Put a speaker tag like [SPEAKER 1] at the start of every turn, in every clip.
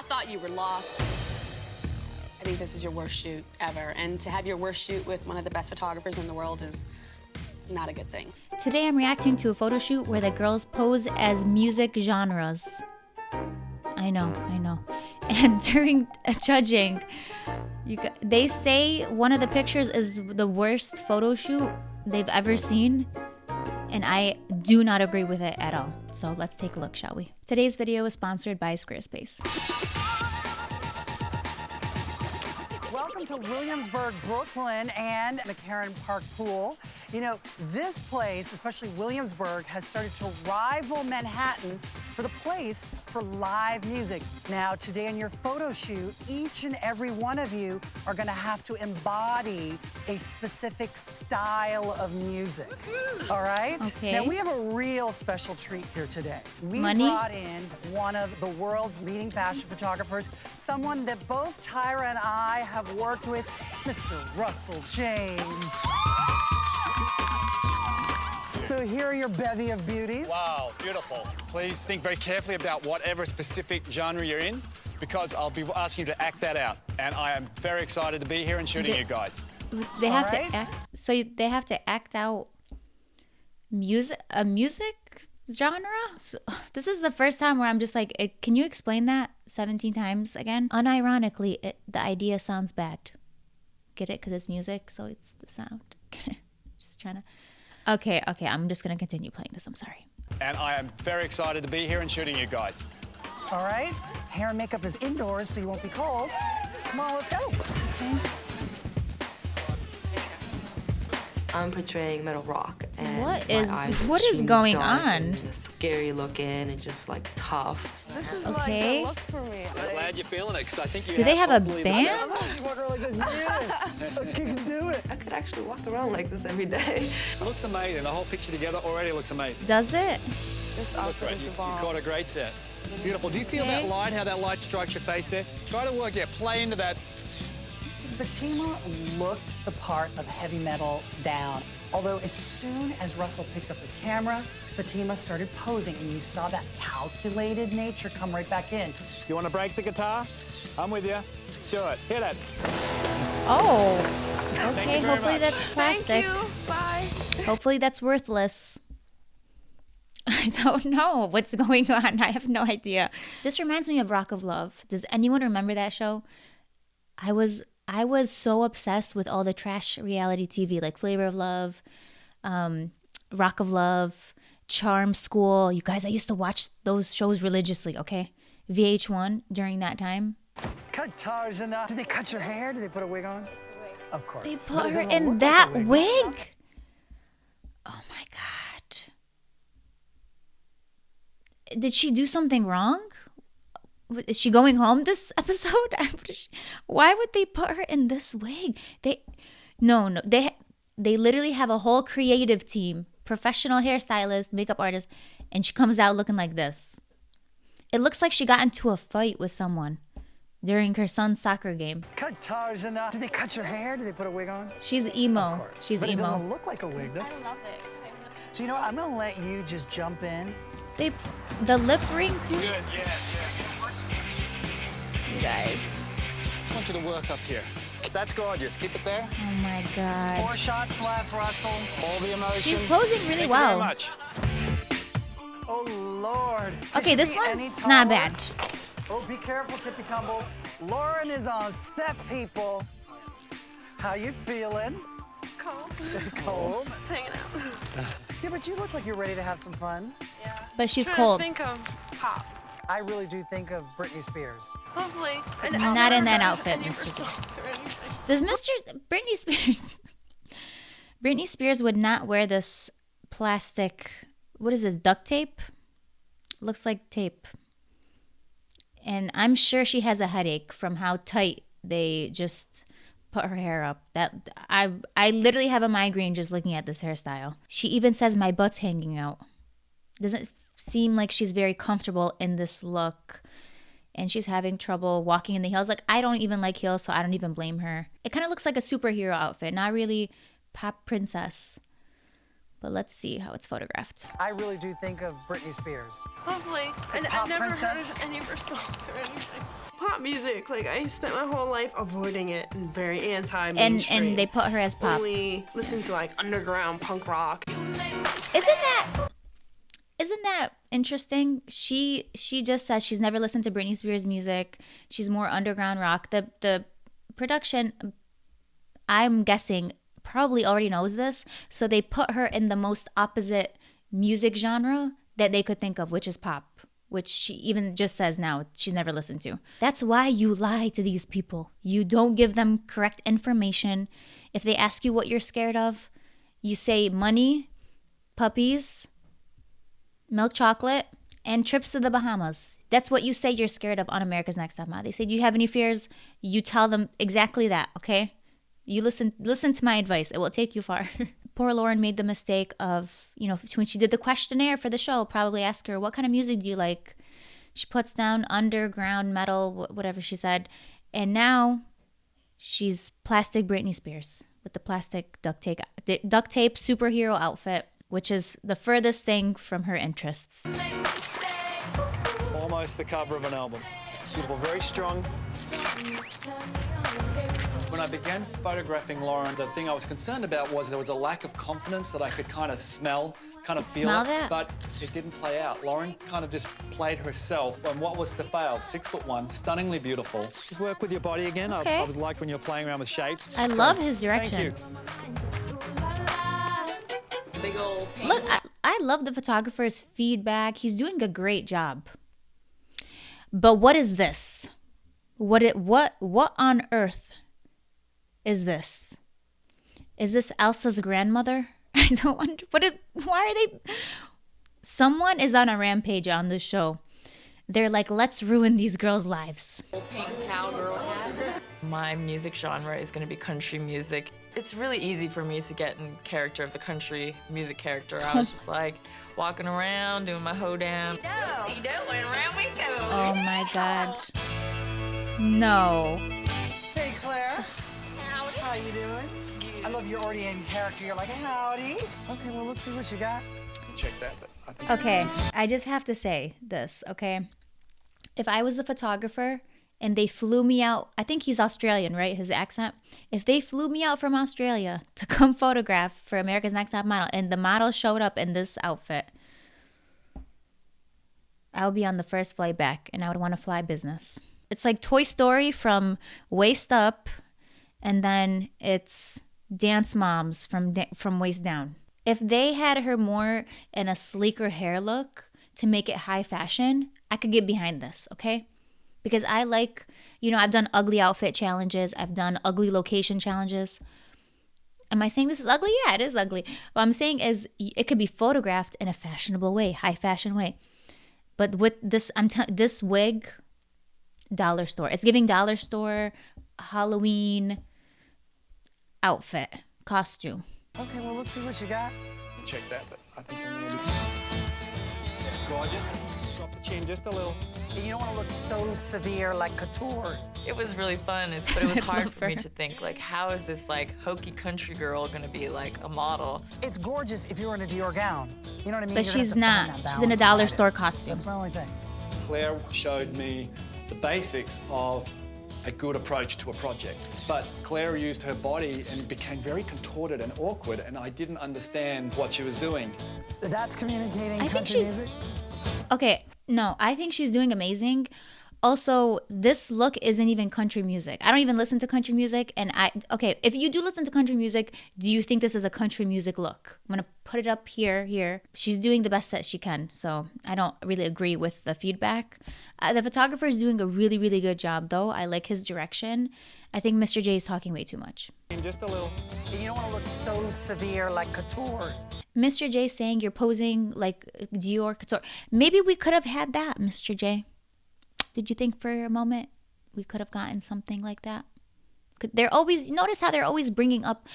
[SPEAKER 1] thought you were lost. I think this is your worst shoot ever, and to have your worst shoot with one of the best photographers in the world is not a good thing.
[SPEAKER 2] Today I'm reacting to a photo shoot where the girls pose as music genres. I know. And during judging, they say one of the pictures is the worst photo shoot they've ever seen. And I do not agree with it at all. So let's take a look, shall we? Today's video is sponsored by Squarespace.
[SPEAKER 3] Welcome to Williamsburg, Brooklyn, and McCarran Park Pool. You know, this place, especially Williamsburg, has started to rival Manhattan for the place for live music. Now, today in your photo shoot, each and every one of you are gonna have to embody a specific style of music, all right?
[SPEAKER 2] Okay.
[SPEAKER 3] Now, we have a real special treat here today. We brought in one of the world's leading fashion photographers, someone that both Tyra and I have worked with, Mr. Russell James. So here are your bevy of beauties.
[SPEAKER 4] Wow, beautiful. Please think very carefully about whatever specific genre you're in, because I'll be asking you to act that out. And I am very excited to be here and shooting you guys.
[SPEAKER 2] They have to act, so they have to act out a music genre? So, this is the first time where I'm just like, can you explain that 17 times again? Unironically, the idea sounds bad. Get it? Because it's music, so it's the sound. Just trying to... Okay, I'm just gonna continue playing this, I'm sorry.
[SPEAKER 4] And I am very excited to be here and shooting you guys.
[SPEAKER 3] All right, hair and makeup is indoors, so you won't be cold. Come on, let's go. Okay.
[SPEAKER 5] I'm portraying metal rock, and
[SPEAKER 2] what is going on?
[SPEAKER 5] And scary looking and just like tough.
[SPEAKER 1] This is like the look for me.
[SPEAKER 4] I'm glad you're feeling it, because I think you
[SPEAKER 2] Do they have a band?
[SPEAKER 3] I can do it.
[SPEAKER 5] I could actually walk around like this every day.
[SPEAKER 4] It looks amazing. The whole picture together already looks amazing.
[SPEAKER 2] Does it?
[SPEAKER 1] This
[SPEAKER 4] Look
[SPEAKER 1] outfit
[SPEAKER 4] great.
[SPEAKER 1] is the
[SPEAKER 4] You
[SPEAKER 1] bomb.
[SPEAKER 4] caught a great set. Beautiful. Do you feel that light, how that light strikes your face there? Try to work, play into that.
[SPEAKER 3] Fatima looked the part of heavy metal down. Although as soon as Russell picked up his camera, Fatima started posing, and you saw that calculated nature come right back in.
[SPEAKER 4] You want to break the guitar? I'm with you. Do it. Hit it.
[SPEAKER 2] Oh, okay, hopefully that's plastic.
[SPEAKER 1] Thank you, bye.
[SPEAKER 2] Hopefully that's worthless. I don't know what's going on. I have no idea. This reminds me of Rock of Love. Does anyone remember that show? I was so obsessed with all the trash reality TV, like Flavor of Love, Rock of Love, Charm School. You guys, I used to watch those shows religiously, okay? VH1 during that time.
[SPEAKER 3] Cut Tarzana. Did they cut your hair? Did they put a wig on? Of course.
[SPEAKER 2] They put her in that wig? Oh my God. Did she do something wrong? Is she going home this episode? Why would they put her in this wig? They literally have a whole creative team, professional hairstylist, makeup artist, and she comes out looking like this. It looks like she got into a fight with someone during her son's soccer game.
[SPEAKER 3] Cut Tarzana. Did they cut your hair? Did they put a wig on?
[SPEAKER 2] She's emo.
[SPEAKER 3] Of course.
[SPEAKER 2] She's
[SPEAKER 3] but
[SPEAKER 2] emo.
[SPEAKER 3] It doesn't look like a wig. That's...
[SPEAKER 1] I love it.
[SPEAKER 3] So you know what? I'm gonna let you just jump in.
[SPEAKER 2] The lip ring too.
[SPEAKER 4] Good, yeah.
[SPEAKER 2] You guys.
[SPEAKER 4] I want you to work up here. That's gorgeous. Keep it there.
[SPEAKER 2] Oh my God.
[SPEAKER 3] 4 shots left, Russell.
[SPEAKER 4] All the emotion.
[SPEAKER 2] She's posing really
[SPEAKER 4] Thank
[SPEAKER 2] well.
[SPEAKER 4] you very much.
[SPEAKER 3] Oh, Lord.
[SPEAKER 2] Okay, this one's not bad.
[SPEAKER 3] Oh, be careful, tippy tumbles. Lauren is on set, people. How you feeling?
[SPEAKER 1] Cold.
[SPEAKER 3] Cold?
[SPEAKER 1] It's hanging out.
[SPEAKER 3] Yeah, but you look like you're ready to have some fun.
[SPEAKER 1] Yeah.
[SPEAKER 2] But she's
[SPEAKER 1] Trying
[SPEAKER 2] cold.
[SPEAKER 1] to think of pop.
[SPEAKER 3] I really do think of Britney Spears.
[SPEAKER 1] Hopefully.
[SPEAKER 2] Not in that outfit,
[SPEAKER 1] Any
[SPEAKER 2] Mr.
[SPEAKER 1] songs or anything.
[SPEAKER 2] Does Britney Spears would not wear this plastic, what is this, duct tape? Looks like tape. And I'm sure she has a headache from how tight they just put her hair up. That I literally have a migraine just looking at this hairstyle. She even says my butt's hanging out. Doesn't seem like she's very comfortable in this look. And she's having trouble walking in the heels. Like, I don't even like heels, so I don't even blame her. It kind of looks like a superhero outfit, not really pop princess. But let's see how it's photographed.
[SPEAKER 3] I really do think of Britney Spears.
[SPEAKER 1] Hopefully. And
[SPEAKER 3] Pop
[SPEAKER 1] I've never
[SPEAKER 3] princess.
[SPEAKER 1] heard any of her songs or anything. Pop
[SPEAKER 6] pop music. Like, I spent my whole life avoiding it and very anti-mainstream.
[SPEAKER 2] And they put her as pop.
[SPEAKER 6] Only listening to like underground punk rock.
[SPEAKER 2] Isn't that interesting? She just says she's never listened to Britney Spears music. She's more underground rock. The production, I'm guessing, probably already knows this, so they put her in the most opposite music genre that they could think of, which is pop, which she even just says now she's never listened to. That's why you lie to these people. You don't give them correct information. If they ask you what you're scared of, you say money, puppies, milk chocolate, and trips to the Bahamas. That's what you say you're scared of on America's Next Top Model. They say, do you have any fears? You tell them exactly that, okay? You listen to my advice. It will take you far. Poor Lauren made the mistake of, when she did the questionnaire for the show, probably ask her, what kind of music do you like? She puts down underground metal, whatever she said. And now she's plastic Britney Spears with the plastic duct tape superhero outfit, which is the furthest thing from her interests.
[SPEAKER 4] Almost the cover of an album. Beautiful, very strong. When I began photographing Lauren, the thing I was concerned about was there was a lack of confidence that I could kind of smell, kind of feel
[SPEAKER 2] smell
[SPEAKER 4] it,
[SPEAKER 2] that?
[SPEAKER 4] but it didn't play out. Lauren kind of just played herself, and what was to fail? 6'1", stunningly beautiful. Just work with your body again.
[SPEAKER 2] Okay.
[SPEAKER 4] I would like when you're playing around with shapes.
[SPEAKER 2] I love his direction.
[SPEAKER 4] Thank you.
[SPEAKER 6] Big old
[SPEAKER 2] Look, I love the photographer's feedback. He's doing a great job. But what is this? What on earth is this? Is this Elsa's grandmother? I don't want. Why are they? Someone is on a rampage on this show. They're like, let's ruin these girls' lives.
[SPEAKER 6] pink cowgirl hat.
[SPEAKER 7] My music genre is going to be country music. It's really easy for me to get in character of the country music character. I was just like walking around, doing my hoedown.
[SPEAKER 2] Oh my God. No.
[SPEAKER 3] Hey, Claire. How you doing? I love you're already in character. You're like, howdy. Okay, well, let's see what you got.
[SPEAKER 4] Check that, but I think
[SPEAKER 2] Okay, I just have to say this, okay? If I was the photographer and they flew me out, I think he's Australian, right? His accent. If they flew me out from Australia to come photograph for America's Next Top Model and the model showed up in this outfit, I would be on the first flight back and I would want to fly business. It's like Toy Story from waist up, and then it's Dance Moms from waist down. If they had her more in a sleeker hair look to make it high fashion, I could get behind this, okay? Because I like, I've done ugly outfit challenges. I've done ugly location challenges. Am I saying this is ugly? Yeah, it is ugly. What I'm saying is it could be photographed in a fashionable way, high fashion way. But with this, this wig, dollar store. It's giving dollar store, Halloween outfit, costume.
[SPEAKER 3] Okay, well, let's see what you got.
[SPEAKER 4] check that, but I think I'm gonna be gorgeous. Drop the chin just a little.
[SPEAKER 3] You don't want to look so severe like couture.
[SPEAKER 7] It was really fun, but it was hard for me to think, like, how is this, like, hokey country girl gonna be, like, a model?
[SPEAKER 3] It's gorgeous if you're in a Dior gown. You know what I mean?
[SPEAKER 2] But
[SPEAKER 3] You're gonna
[SPEAKER 2] she's
[SPEAKER 3] have to find
[SPEAKER 2] not.
[SPEAKER 3] that
[SPEAKER 2] She's in a
[SPEAKER 3] balance
[SPEAKER 2] dollar
[SPEAKER 3] about it.
[SPEAKER 2] store costume.
[SPEAKER 3] That's my only thing.
[SPEAKER 4] Claire showed me the basics of a good approach to a project. But Claire used her body and became very contorted and awkward, and I didn't understand what she was doing.
[SPEAKER 3] That's communicating
[SPEAKER 2] I think
[SPEAKER 3] country
[SPEAKER 2] she's-
[SPEAKER 3] music?
[SPEAKER 2] Okay, no, I think she's doing amazing. Also, this look isn't even country music. I don't even listen to country music. And if you do listen to country music, do you think this is a country music look? I'm going to put it up here. She's doing the best that she can. So I don't really agree with the feedback. The photographer is doing a really, really good job, though. I like his direction. I think Mr. J is talking way too much.
[SPEAKER 4] Just a little.
[SPEAKER 3] You don't want to look so severe like couture.
[SPEAKER 2] Mr. J saying you're posing like Dior couture. Maybe we could have had that, Mr. J. Did you think for a moment we could have gotten something like that? Notice how they're always bringing up,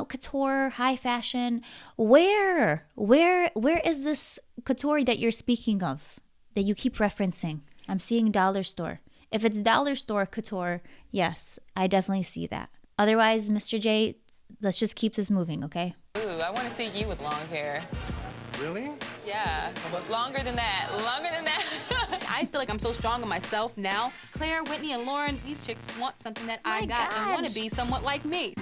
[SPEAKER 2] couture, high fashion. Where is this couture that you're speaking of, that you keep referencing? I'm seeing dollar store. If it's dollar store couture, yes, I definitely see that. Otherwise, Mr. J, let's just keep this moving, okay?
[SPEAKER 8] Ooh, I want to see you with long hair.
[SPEAKER 4] Really?
[SPEAKER 8] Yeah, but longer than that. I feel like I'm so strong in myself now. Claire, Whitney, and Lauren, these chicks want something that I got and want to be somewhat like me.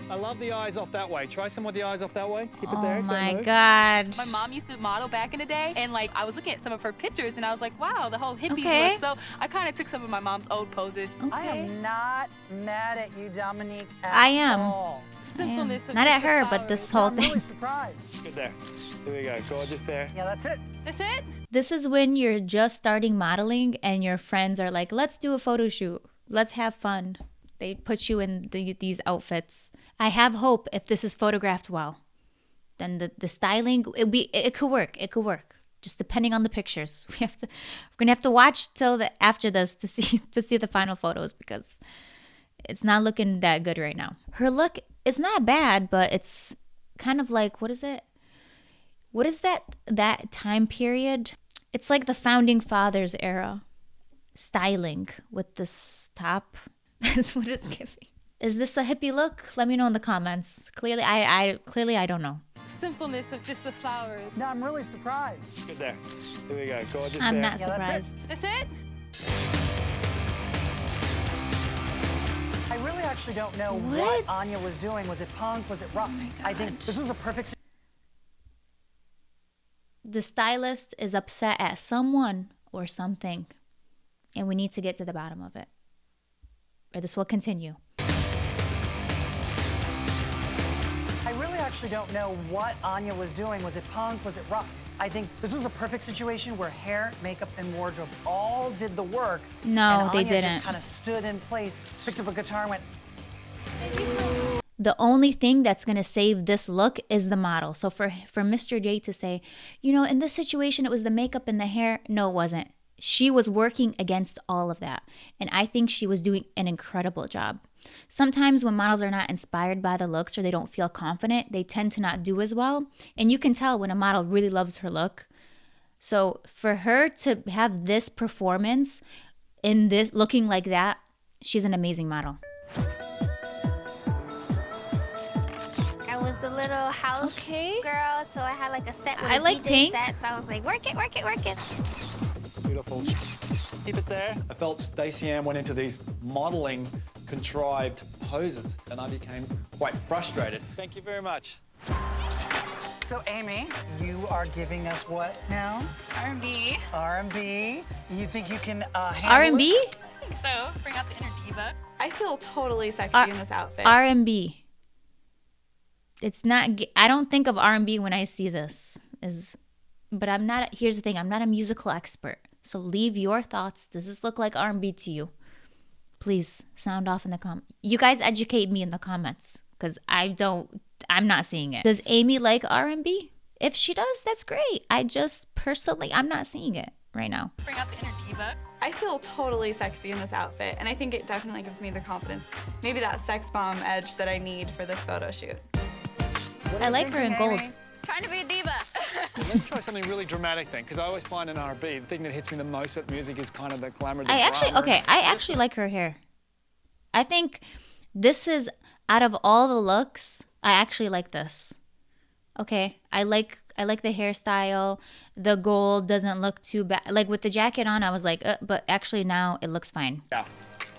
[SPEAKER 4] I love the eyes off that way. Try some with the eyes off that way. Keep it
[SPEAKER 2] Oh
[SPEAKER 4] there.
[SPEAKER 2] my God.
[SPEAKER 8] My mom used to model back in the day, and like I was looking at some of her pictures, and I was like, wow, the whole hippie
[SPEAKER 2] Okay.
[SPEAKER 8] look. So I kind of took some of my mom's old poses.
[SPEAKER 3] I
[SPEAKER 2] Okay.
[SPEAKER 3] am not mad at you, Dominique, at
[SPEAKER 2] I am.
[SPEAKER 3] all.
[SPEAKER 8] Simpleness of
[SPEAKER 2] Not
[SPEAKER 8] just
[SPEAKER 2] at
[SPEAKER 8] the
[SPEAKER 2] her, but
[SPEAKER 8] flowers.
[SPEAKER 2] this whole
[SPEAKER 3] I'm
[SPEAKER 2] thing.
[SPEAKER 3] really surprised.
[SPEAKER 4] Good there. There we go. Gorgeous there.
[SPEAKER 3] Yeah, that's it.
[SPEAKER 8] That's it?
[SPEAKER 2] This is when you're just starting modeling and your friends are like, let's do a photo shoot. Let's have fun. They put you in these outfits. I have hope if this is photographed well. Then the styling, it could work. It could work. Just depending on the pictures. We're gonna have to watch till after this to see the final photos because it's not looking that good right now. Her look is not bad, but it's kind of like, what is it? What is that time period? It's like the founding fathers era styling with this top. That's what it's giving. Is this a hippie look? Let me know in the comments. Clearly, I don't know.
[SPEAKER 8] Simpleness of just the flowers.
[SPEAKER 3] No, I'm really surprised.
[SPEAKER 4] Good there. There we go. Gorgeous
[SPEAKER 2] I'm
[SPEAKER 4] there.
[SPEAKER 2] not
[SPEAKER 3] Yeah, that's it.
[SPEAKER 2] surprised.
[SPEAKER 8] That's it?
[SPEAKER 3] I really actually don't know
[SPEAKER 2] What?
[SPEAKER 3] what Anya was doing. Was it punk? Was it rock? I think this was a perfect.
[SPEAKER 2] The stylist is upset at someone or something, and we need to get to the bottom of it, or this will continue.
[SPEAKER 3] I really actually don't know what Anya was doing. Was it punk? Was it rock? I think this was a perfect situation where hair, makeup, and wardrobe all did the work.
[SPEAKER 2] No,
[SPEAKER 3] and
[SPEAKER 2] they
[SPEAKER 3] Anya
[SPEAKER 2] didn't.
[SPEAKER 3] just kind of stood in place, picked up a guitar, and went.
[SPEAKER 2] The only thing that's going to save this look is the model. So for Mr. J to say, you know, in this situation, it was the makeup and the hair. No, it wasn't. She was working against all of that. And I think she was doing an incredible job. Sometimes when models are not inspired by the looks or they don't feel confident, they tend to not do as well. And you can tell when a model really loves her look. So for her to have this performance in this looking like that, she's an amazing model.
[SPEAKER 9] I was the little house
[SPEAKER 2] Okay.
[SPEAKER 9] girl, so I had like a set with
[SPEAKER 2] I
[SPEAKER 9] a
[SPEAKER 2] like
[SPEAKER 9] DJ
[SPEAKER 2] pink.
[SPEAKER 9] set, so I was like, work it, work it, work it.
[SPEAKER 4] Beautiful. Keep it there. I felt Stacey Ann went into these modeling contrived poses and I became quite frustrated. Thank you very much.
[SPEAKER 3] So, Amy, you are giving us what now?
[SPEAKER 10] R&B.
[SPEAKER 3] R&B. You think you can handle
[SPEAKER 2] R&B?
[SPEAKER 3] it?
[SPEAKER 10] I think so. Bring out the inner diva. I feel totally sexy in this outfit.
[SPEAKER 2] R&B. It's not. I don't think of R&B when I see this. But I'm not. Here's the thing. I'm not a musical expert. So leave your thoughts. Does this look like R&B to you? Please sound off in the comments. You guys educate me in the comments because I'm not seeing it. Does Amy like R&B? If she does, that's great. I just personally, I'm not seeing it right now.
[SPEAKER 10] Bring out the inner diva. I feel totally sexy in this outfit, and I think it definitely gives me the confidence. Maybe that sex bomb edge that I need for this photo shoot.
[SPEAKER 2] I like her in gold.
[SPEAKER 10] Trying to be a diva.
[SPEAKER 4] Let's try something really dramatic then, because I always find in R&B, the thing that hits me the most with music is kind of the glamour, the
[SPEAKER 2] I
[SPEAKER 4] drama.
[SPEAKER 2] actually like her hair. I think this is, out of all the looks, I actually like this. Okay, I like the hairstyle. The gold doesn't look too bad. Like with the jacket on, I was like, but actually now it looks fine.
[SPEAKER 4] Yeah.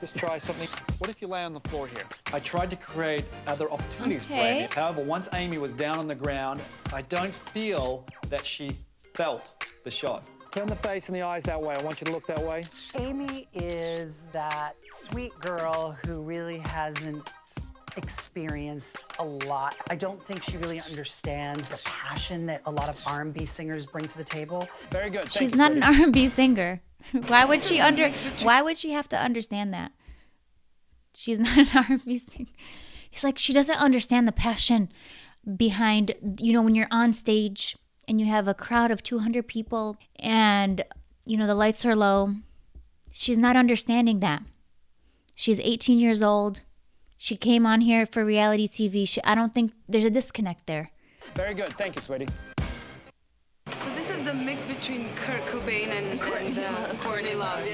[SPEAKER 4] Just try something. What if you lay on the floor here? I tried to create other opportunities for
[SPEAKER 2] Okay.
[SPEAKER 4] Amy. However, once Amy was down on the ground, I don't feel that she felt the shot. Turn the face and the eyes that way. I want you to look that way.
[SPEAKER 3] Amy is that sweet girl who really hasn't experienced a lot. I don't think she really understands the passion that a lot of R&B singers bring to the table.
[SPEAKER 4] Very good.
[SPEAKER 2] She's not an R&B singer. Why would she have to understand that? She's not an R&B singer. He's like, she doesn't understand the passion behind, when you're on stage and you have a crowd of 200 people and, the lights are low. She's not understanding that. She's 18 years old. She came on here for reality TV. I don't think there's a disconnect there.
[SPEAKER 4] Very good. Thank you, sweetie.
[SPEAKER 11] So this is the mix between Kurt Cobain and Courtney Love.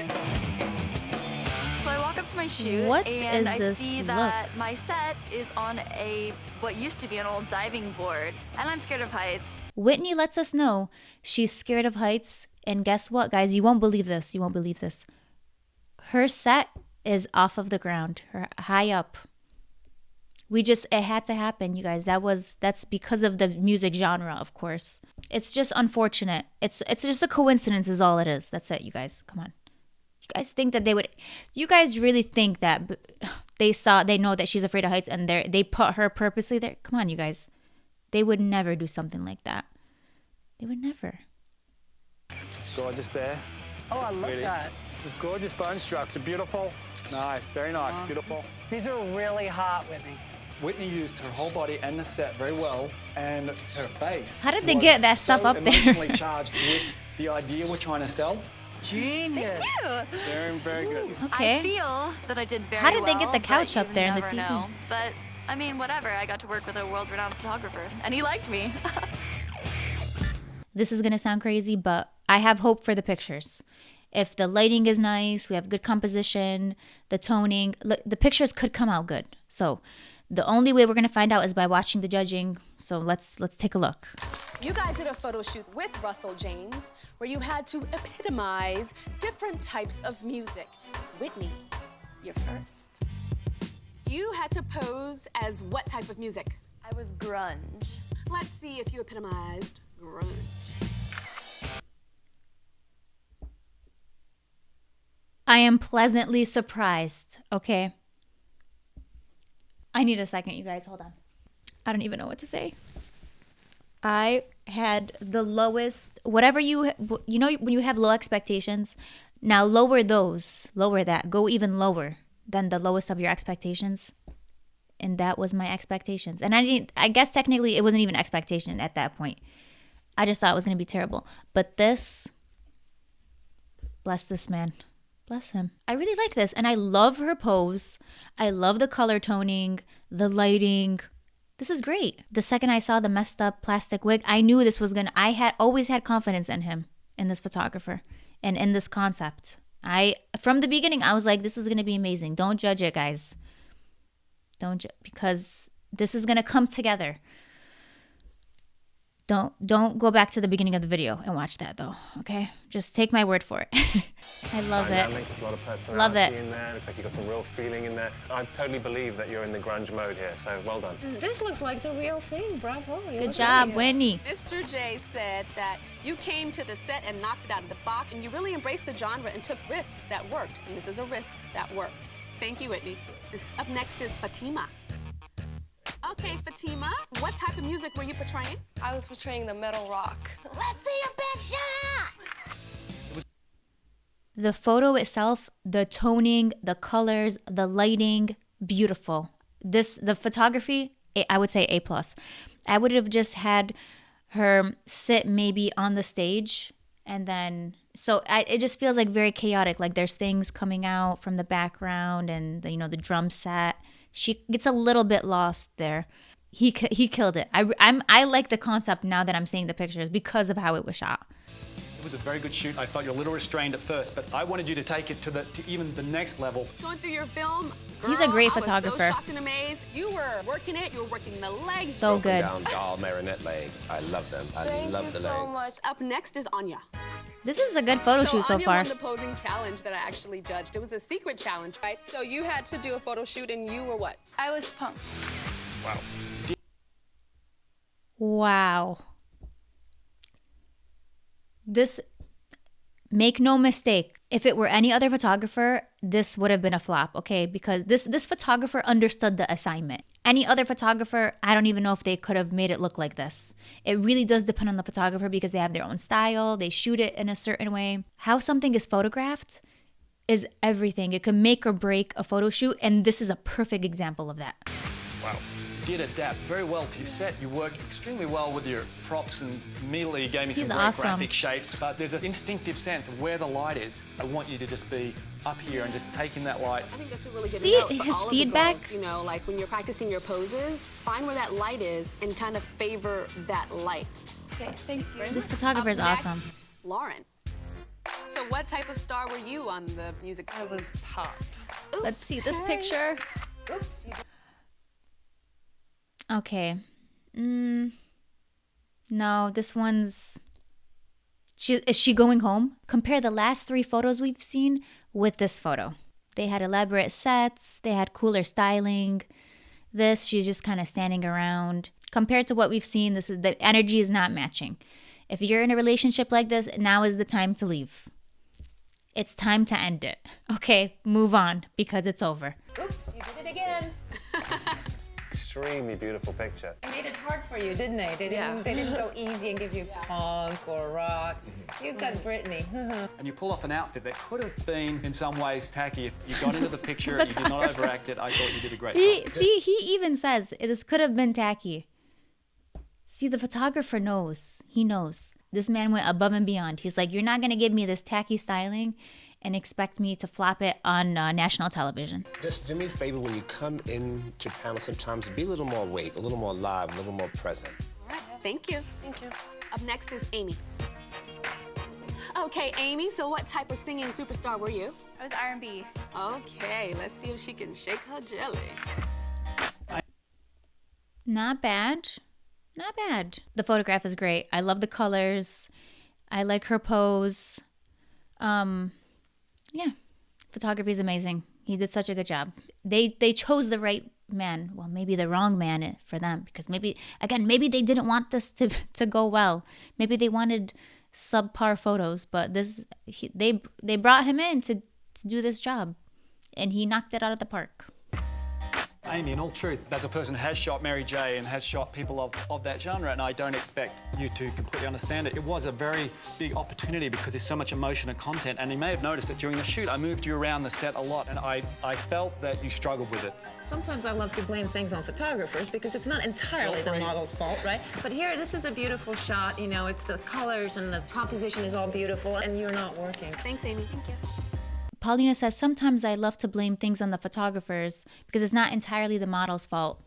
[SPEAKER 12] So I walk up to my shoot
[SPEAKER 2] What
[SPEAKER 12] and
[SPEAKER 2] is
[SPEAKER 12] I
[SPEAKER 2] this
[SPEAKER 12] see
[SPEAKER 2] look?
[SPEAKER 12] that my set is on what used to be an old diving board, and I'm scared of heights.
[SPEAKER 2] Whitney lets us know she's scared of heights And guess what, guys? You won't believe this. You won't believe this. Her set is off of the ground, her high up. It had to happen, you guys. That's because of the music genre, of course. It's just unfortunate. It's just a coincidence is all it is. That's it, you guys. Come on. You guys think that you guys really think that they know that she's afraid of heights and they put her purposely there? Come on, you guys. They would never do something like that. They would never.
[SPEAKER 13] Gorgeous there.
[SPEAKER 3] Oh, I love
[SPEAKER 13] Really.
[SPEAKER 3] that.
[SPEAKER 13] Gorgeous bone structure, beautiful. Nice, very nice, beautiful.
[SPEAKER 3] These are really hot, Whitney.
[SPEAKER 4] Whitney used her whole body and the set very well, and her face.
[SPEAKER 2] How did they get that stuff up there?
[SPEAKER 4] Emotionally charged with the idea we're trying to sell.
[SPEAKER 3] Genius.
[SPEAKER 12] Thank you.
[SPEAKER 13] Very good.
[SPEAKER 2] Okay.
[SPEAKER 12] I feel that I did very
[SPEAKER 2] How did
[SPEAKER 12] well.
[SPEAKER 2] they get the couch up there in the
[SPEAKER 12] never
[SPEAKER 2] TV?
[SPEAKER 12] know. But I mean, whatever. I got to work with a world-renowned photographer, and he liked me.
[SPEAKER 2] This is gonna sound crazy, but I have hope for the pictures. If the lighting is nice, we have good composition, the toning, the pictures could come out good. So the only way we're gonna find out is by watching the judging. So let's take a look.
[SPEAKER 1] You guys did a photo shoot with Russell James where you had to epitomize different types of music. Whitney, you're first. You had to pose as what type of music?
[SPEAKER 12] I was grunge.
[SPEAKER 1] Let's see if you epitomized grunge.
[SPEAKER 2] I am pleasantly surprised, okay? I need a second, you guys. Hold on. I don't even know what to say. I had the lowest, whatever you know, when you have low expectations, now lower that, go even lower than the lowest of your expectations. And that was my expectations. And I guess technically it wasn't even expectation at that point. I just thought it was going to be terrible. But this, bless this man. Bless him. I really like this. And I love her pose. I love the color toning, the lighting. This is great. The second I saw the messed up plastic wig, I knew this was I had always had confidence in him, in this photographer, and in this concept. From the beginning, I was like, this is going to be amazing. Don't judge it, guys. Because this is going to come together. Don't go back to the beginning of the video and watch that though, okay? Just take my word for it. I love it.
[SPEAKER 14] There's a lot of personality
[SPEAKER 2] Love it.
[SPEAKER 14] in there. Looks like you've got some real feeling in there. I totally believe that you're in the grunge mode here, so well done.
[SPEAKER 15] This looks like the real thing. Bravo.
[SPEAKER 2] Good job, Whitney.
[SPEAKER 1] Mr. J said that you came to the set and knocked it out of the box, and you really embraced the genre and took risks that worked. And this is a risk that worked. Thank you, Whitney. Up next is Fatima. Okay, Fatima, what type of music were you portraying?
[SPEAKER 5] I was portraying the metal rock.
[SPEAKER 1] Let's see your best shot!
[SPEAKER 2] The photo itself, the toning, the colors, the lighting, beautiful. The photography, I would say A+. I would have just had her sit maybe on the stage and then, it just feels like very chaotic. Like there's things coming out from the background and the drum set. She gets a little bit lost there. He killed it. I like the concept now that I'm seeing the pictures because of how it was shot.
[SPEAKER 4] It was a very good shoot. I felt you were a little restrained at first, but I wanted you to take it to even the next level.
[SPEAKER 1] Going through your film, girl,
[SPEAKER 2] he's a great photographer.
[SPEAKER 1] I was so shocked and amazed. You were working it. You were working the legs.
[SPEAKER 2] So good.
[SPEAKER 14] Down doll marionette legs. I love them. I love the legs.
[SPEAKER 1] So much. Up next is Anya.
[SPEAKER 2] This is a good photo shoot so
[SPEAKER 1] Anya
[SPEAKER 2] far.
[SPEAKER 1] won the posing challenge that I actually judged. It was a secret challenge, right? So you had to do a photo shoot, and you were what?
[SPEAKER 10] I was pumped.
[SPEAKER 4] Wow.
[SPEAKER 2] Wow. This, make no mistake, if it were any other photographer, this would have been a flop, okay? Because this photographer understood the assignment. Any other photographer, I don't even know if they could have made it look like this. It really does depend on the photographer because they have their own style. They shoot it in a certain way. How something is photographed is everything. It can make or break a photo shoot, and this is a perfect example of that.
[SPEAKER 4] Wow. You did adapt very well to your set. You worked extremely well with your props and immediately gave me some great graphic shapes, but there's an instinctive sense of where the light is. I want you to just be up here and just taking that light.
[SPEAKER 1] I think that's a really good
[SPEAKER 2] See
[SPEAKER 1] note for
[SPEAKER 2] his
[SPEAKER 1] all
[SPEAKER 2] feedback?
[SPEAKER 1] of the girls, like when you're practicing your poses, find where that light is and kind of favor that light.
[SPEAKER 10] Okay, thank you.
[SPEAKER 2] This photographer is awesome.
[SPEAKER 1] Next, Lauren. So what type of star were you on the music?
[SPEAKER 7] I was pop.
[SPEAKER 2] Let's see this picture.
[SPEAKER 1] Oops.
[SPEAKER 2] Okay. No, this one's Is she going home? Compare the last 3 photos we've seen with this photo. They had elaborate sets. They had cooler styling. She's just kind of standing around. Compared to what we've seen, the energy is not matching. If you're in a relationship like this, now is the time to leave. It's time to end it. Okay, move on because it's over.
[SPEAKER 15] Oops, you did it again.
[SPEAKER 14] Extremely beautiful picture.
[SPEAKER 15] They made it hard for you, didn't they? They didn't go easy and give you punk or rock. You got Britney.
[SPEAKER 4] And you pull off an outfit that could have been, in some ways, tacky. If you got into the picture, you did not overact it. I thought you did a great job.
[SPEAKER 2] See, he even says, this could have been tacky. See, the photographer knows. He knows. This man went above and beyond. He's like, you're not going to give me this tacky styling and expect me to flop it on national television.
[SPEAKER 16] Just do me a favor when you come into panel sometimes, be a little more awake, a little more live, a little more present.
[SPEAKER 1] All right, thank you.
[SPEAKER 15] Thank you.
[SPEAKER 1] Up next is Amy. Okay, Amy, so what type of singing superstar were you?
[SPEAKER 12] I was R&B.
[SPEAKER 1] Okay, let's see if she can shake her jelly.
[SPEAKER 2] Not bad. Not bad. The photograph is great. I love the colors. I like her pose. Yeah. Photography is amazing. He did such a good job. They chose the right man. Well, maybe the wrong man for them because maybe they didn't want this to go well. Maybe they wanted subpar photos, but they brought him in to do this job and he knocked it out of the park.
[SPEAKER 4] Amy, in all truth, as a person who has shot Mary J and has shot people of that genre, and I don't expect you to completely understand it, it was a very big opportunity because there's so much emotion and content, and you may have noticed that during the shoot, I moved you around the set a lot, and I felt that you struggled with it.
[SPEAKER 15] Sometimes I love to blame things on photographers because it's not entirely the model's fault, right? But here, this is a beautiful shot, you know, it's the colors and the composition is all beautiful, and you're not working.
[SPEAKER 1] Thanks, Amy. Thank you.
[SPEAKER 2] Paulina says, sometimes I love to blame things on the photographers because it's not entirely the model's fault.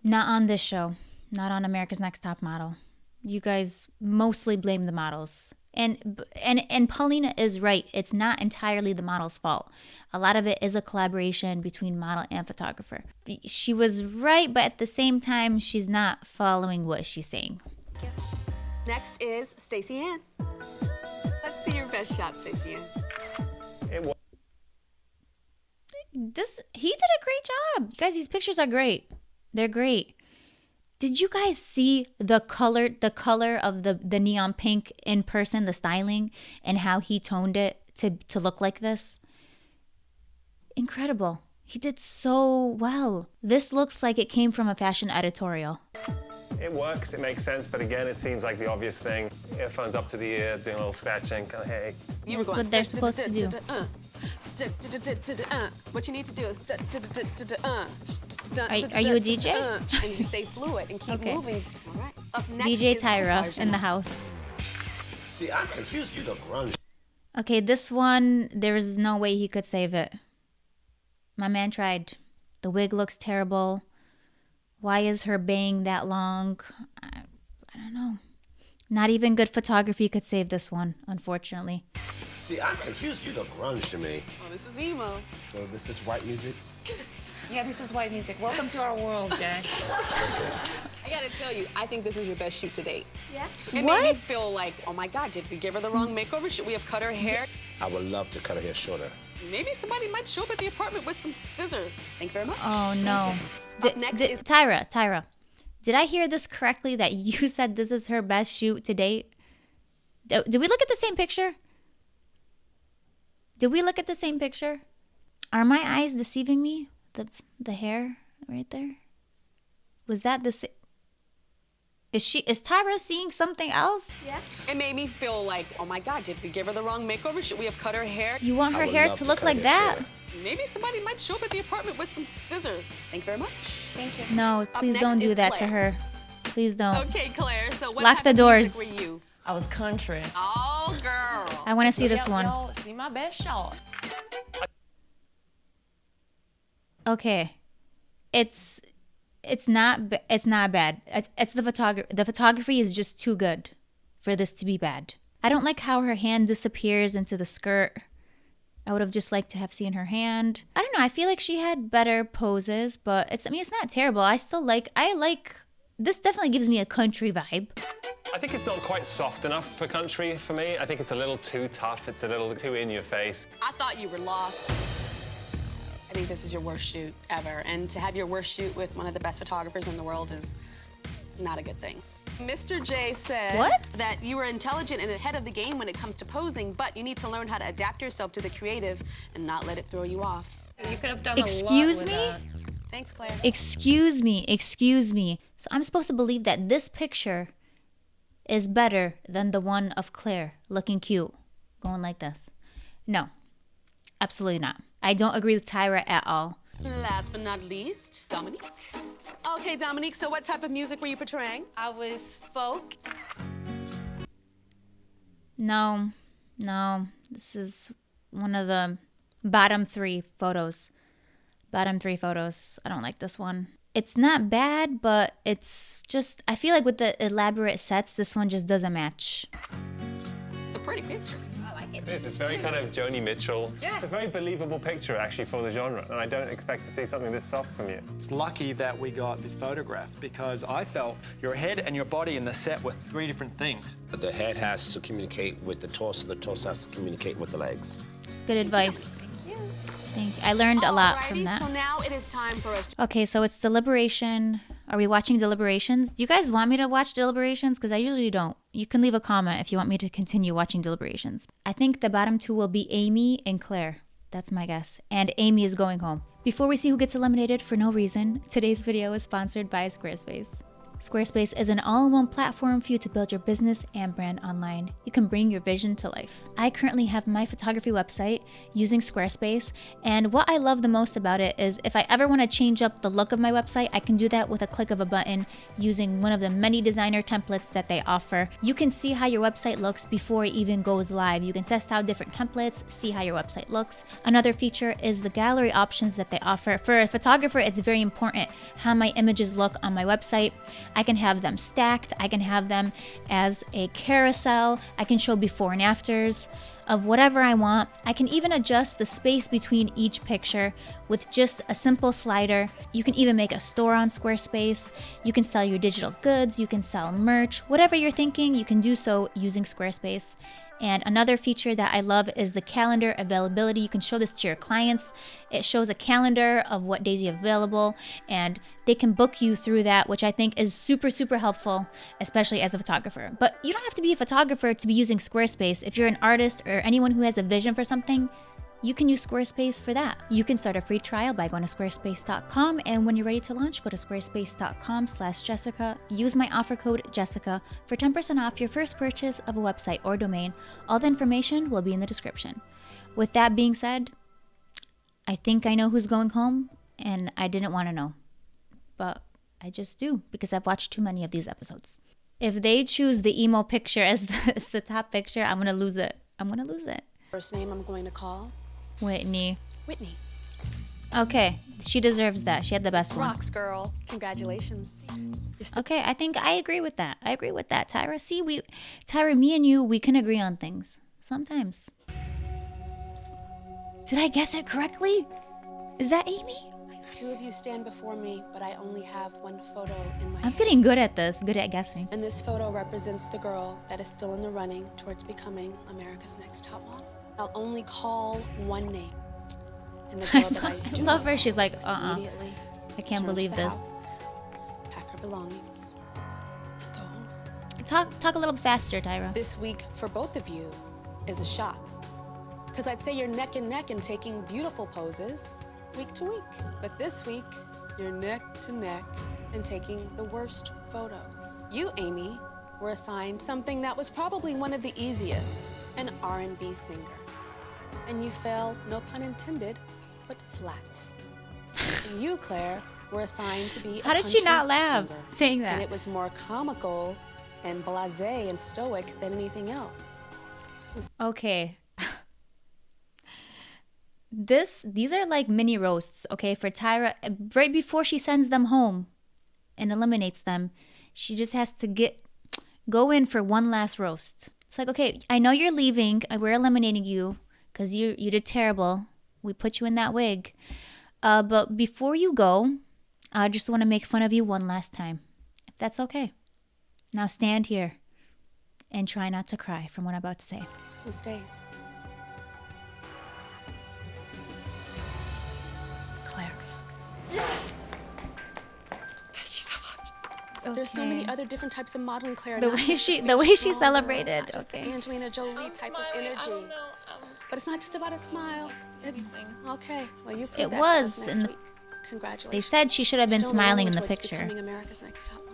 [SPEAKER 2] Not on this show. Not on America's Next Top Model. You guys mostly blame the models. And Paulina is right. It's not entirely the model's fault. A lot of it is a collaboration between model and photographer. She was right, but at the same time, she's not following what she's saying.
[SPEAKER 1] Next is Stacey Ann. Let's see your best shot, Stacey Ann.
[SPEAKER 2] He did a great job. You guys, these pictures are great. They're great. Did you guys see the color of the neon pink in person, the styling, and how he toned it to look like this? Incredible. He did so well. This looks like it came from a fashion editorial.
[SPEAKER 14] It works, it makes sense, but again, it seems like the obvious thing. Earphones up to the ear, doing a little scratching, kind of, hey.
[SPEAKER 2] That's what they're supposed to do.
[SPEAKER 1] What you need to do is
[SPEAKER 2] Are you a DJ?
[SPEAKER 1] And you stay fluid and keep moving. All right. Up next
[SPEAKER 2] DJ
[SPEAKER 1] is
[SPEAKER 2] Tyra in the house.
[SPEAKER 16] See, I'm confused. You look grunge.
[SPEAKER 2] Okay, this one, there is no way he could save it. My man tried. The wig looks terrible. Why is her bang that long? I don't know. Not even good photography could save this one, unfortunately.
[SPEAKER 16] See, I'm confused. You look grunge to me.
[SPEAKER 1] Oh, this is emo.
[SPEAKER 16] So this is white music?
[SPEAKER 15] Yeah, this is white music. Welcome to our world, Jack.
[SPEAKER 1] I gotta tell you, I think this is your best shoot to date.
[SPEAKER 9] Yeah?
[SPEAKER 1] It made me feel like, oh my God, did we give her the wrong makeover? Should we have cut her hair?
[SPEAKER 16] I would love to cut her hair shorter.
[SPEAKER 1] Maybe somebody might show up at the apartment with some scissors. Thank you very much.
[SPEAKER 2] Oh, no.
[SPEAKER 1] Next is
[SPEAKER 2] Tyra. Did I hear this correctly that you said this is her best shoot to date? Did we look at the same picture? Did we look at the same picture? Are my eyes deceiving me? The hair right there? Was that the same? Is Tyra seeing something else?
[SPEAKER 1] Yeah. It made me feel like, oh my God, did we give her the wrong makeover? Should we have cut her hair?
[SPEAKER 2] You want her hair to look like that?
[SPEAKER 1] Maybe somebody might show up at the apartment with some scissors. Thank you very much. Thank you.
[SPEAKER 2] No, please don't do that to her. Please don't.
[SPEAKER 1] Okay, Claire, so what
[SPEAKER 2] Lock
[SPEAKER 1] type
[SPEAKER 2] the
[SPEAKER 1] of
[SPEAKER 2] doors.
[SPEAKER 1] music were you?
[SPEAKER 6] I was country.
[SPEAKER 1] Oh, girl.
[SPEAKER 2] I want to see this one.
[SPEAKER 6] Y'all see my best shot.
[SPEAKER 2] Okay. It's not bad. It's the photography. The photography is just too good for this to be bad. I don't like how her hand disappears into the skirt. I would have just liked to have seen her hand. I don't know. I feel like she had better poses, but it's not terrible. I like This definitely gives me a country vibe.
[SPEAKER 14] I think it's not quite soft enough for country for me. I think it's a little too tough. It's a little too in your face.
[SPEAKER 1] I thought you were lost. I think this is your worst shoot ever. And to have your worst shoot with one of the best photographers in the world is not a good thing. Mr. J said that you were intelligent and ahead of the game when it comes to posing, but you need to learn how to adapt yourself to the creative and not let it throw you off.
[SPEAKER 15] You could have done
[SPEAKER 2] Excuse me?
[SPEAKER 1] Thanks, Claire.
[SPEAKER 2] Excuse me, excuse me. So I'm supposed to believe that this picture is better than the one of Claire looking cute, going like this. No, absolutely not. I don't agree with Tyra at all.
[SPEAKER 1] Last but not least, Dominique. Okay, Dominique, so what type of music were you portraying?
[SPEAKER 8] I was folk.
[SPEAKER 2] No, this is one of the bottom three photos. Bottom three photos. I don't like this one. It's not bad, but it's just, I feel like with the elaborate sets, this one just doesn't match.
[SPEAKER 1] It's a pretty picture.
[SPEAKER 15] I like it.
[SPEAKER 14] It is. It's very kind of Joni Mitchell.
[SPEAKER 15] Yeah.
[SPEAKER 14] It's a very believable picture, actually, for the genre, and I don't expect to see something this soft from you.
[SPEAKER 4] It's lucky that we got this photograph because I felt your head and your body in the set were three different things.
[SPEAKER 16] The head has to communicate with the torso has to communicate with the legs.
[SPEAKER 2] It's good advice. I learned a lot from that.
[SPEAKER 1] So now it is time for us.
[SPEAKER 2] Okay, so it's Deliberation. Are we watching Deliberations? Do you guys want me to watch Deliberations? Because I usually don't. You can leave a comment if you want me to continue watching Deliberations. I think the bottom two will be Amy and Claire. That's my guess. And Amy is going home. Before we see who gets eliminated for no reason, today's video is sponsored by Squarespace. Squarespace is an all-in-one platform for you to build your business and brand online. You can bring your vision to life. I currently have my photography website using Squarespace, and what I love the most about it is if I ever want to change up the look of my website, I can do that with a click of a button using one of the many designer templates that they offer. You can see how your website looks before it even goes live. You can test out different templates, see how your website looks. Another feature is the gallery options that they offer. For a photographer, it's very important how my images look on my website. I can have them stacked, I can have them as a carousel, I can show before and afters of whatever I want. I can even adjust the space between each picture with just a simple slider. You can even make a store on Squarespace. You can sell your digital goods, you can sell merch, whatever you're thinking, you can do so using Squarespace. And another feature that I love is the calendar availability. You can show this to your clients. It shows a calendar of what days you have available, and they can book you through that, which I think is super, super helpful, especially as a photographer. But you don't have to be a photographer to be using Squarespace. If you're an artist or anyone who has a vision for something, you can use Squarespace for that. You can start a free trial by going to squarespace.com, and when you're ready to launch, go to squarespace.com/Jessica. Use my offer code Jessica for 10% off your first purchase of a website or domain. All the information will be in the description. With that being said, I think I know who's going home, and I didn't want to know, but I just do because I've watched too many of these episodes. If they choose the emo picture as the top picture, I'm gonna lose it. I'm gonna lose it.
[SPEAKER 1] First name I'm going to call?
[SPEAKER 2] Whitney.
[SPEAKER 1] Whitney.
[SPEAKER 2] Okay, she deserves that. She had the best one.
[SPEAKER 1] Rocks, girl. Congratulations.
[SPEAKER 2] Okay, I think I agree with that. I agree with that, Tyra. See, Tyra, me and you, we can agree on things. Sometimes. Did I guess it correctly? Is that Amy?
[SPEAKER 1] Two of you stand before me, but I only have one photo in my
[SPEAKER 2] I'm getting good at this, good at guessing.
[SPEAKER 1] And this photo represents the girl that is still in the running towards becoming America's Next Top Model. I'll only call one name. And the girl that I do
[SPEAKER 2] love her. She's like,
[SPEAKER 1] immediately
[SPEAKER 2] I can't believe this.
[SPEAKER 1] House, pack her belongings, and go home.
[SPEAKER 2] Talk a little faster, Tyra.
[SPEAKER 1] This week for both of you is a shock. Because I'd say you're neck and neck in taking beautiful poses week to week. But this week, you're neck to neck in taking the worst photos. You, Amy, were assigned something that was probably one of the easiest, an R&B singer. And you fell, no pun intended, but flat. And you, Claire, were assigned to be a
[SPEAKER 2] How did she not
[SPEAKER 1] country
[SPEAKER 2] laugh
[SPEAKER 1] singer.
[SPEAKER 2] saying that?
[SPEAKER 1] And it was more comical and blasé and stoic than anything else. So
[SPEAKER 2] okay. These are like mini roasts, okay, for Tyra. Right before she sends them home and eliminates them, she just has to go in for one last roast. It's like, okay, I know you're leaving. We're eliminating you because you did terrible. We put you in that wig. But before you go, I just want to make fun of you one last time. That's okay. Now stand here and try not to cry from what I'm about to say.
[SPEAKER 1] So who stays? Claire.
[SPEAKER 2] Okay.
[SPEAKER 1] There's so many other different types of modeling, Claire.
[SPEAKER 2] The
[SPEAKER 1] not
[SPEAKER 2] way
[SPEAKER 1] just
[SPEAKER 2] she
[SPEAKER 1] fierce, strong
[SPEAKER 2] celebrated.
[SPEAKER 1] girl, not just
[SPEAKER 2] Okay.
[SPEAKER 1] the Angelina Jolie type of energy. But it's not just about a smile. It's okay. Well, you proved
[SPEAKER 2] It
[SPEAKER 1] that to us
[SPEAKER 2] was.
[SPEAKER 1] next week. Congratulations.
[SPEAKER 2] They said she should have been
[SPEAKER 1] You're still on the
[SPEAKER 2] smiling in
[SPEAKER 1] road
[SPEAKER 2] the
[SPEAKER 1] towards
[SPEAKER 2] picture.
[SPEAKER 1] Becoming America's Next Top Model.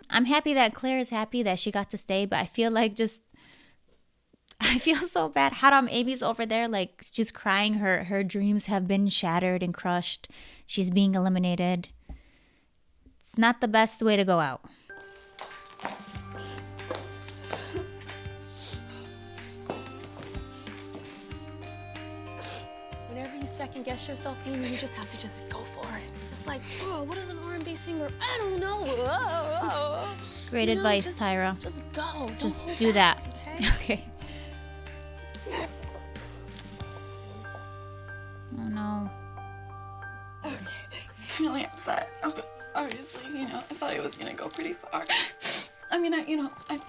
[SPEAKER 2] I'm happy that Claire is happy that she got to stay, but I feel like I feel so bad. Haram Amy's over there, like, just crying. Her dreams have been shattered and crushed. She's being eliminated. It's not the best way to go out.
[SPEAKER 1] Whenever you second guess yourself, Amy, you just have to just go for it. It's like, oh, what is an R&B singer? I don't know.
[SPEAKER 2] Great advice,
[SPEAKER 1] just,
[SPEAKER 2] Tyra.
[SPEAKER 1] Just go.
[SPEAKER 2] Just do that. Okay. Oh no.
[SPEAKER 10] Okay, I'm really upset. Obviously, you know, I thought I was gonna go pretty far. I mean, I've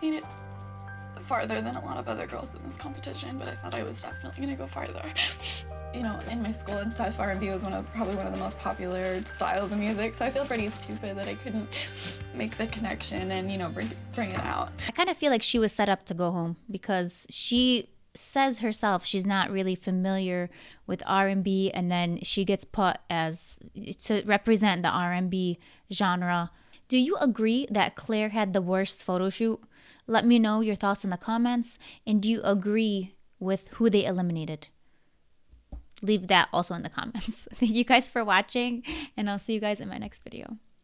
[SPEAKER 10] made it farther than a lot of other girls in this competition, but I thought I was definitely gonna go farther. You know, in my school and stuff, R&B was probably one of the most popular styles of music, so I feel pretty stupid that I couldn't make the connection and, you know, bring it out.
[SPEAKER 2] I kind of feel like she was set up to go home because she says herself she's not really familiar with R&B, and then she gets put as to represent the R&B genre. Do you agree that Claire had the worst photo shoot? Let me know your thoughts in the comments. And do you agree with who they eliminated? Leave that also in the comments. Thank you guys for watching, and I'll see you guys in my next video.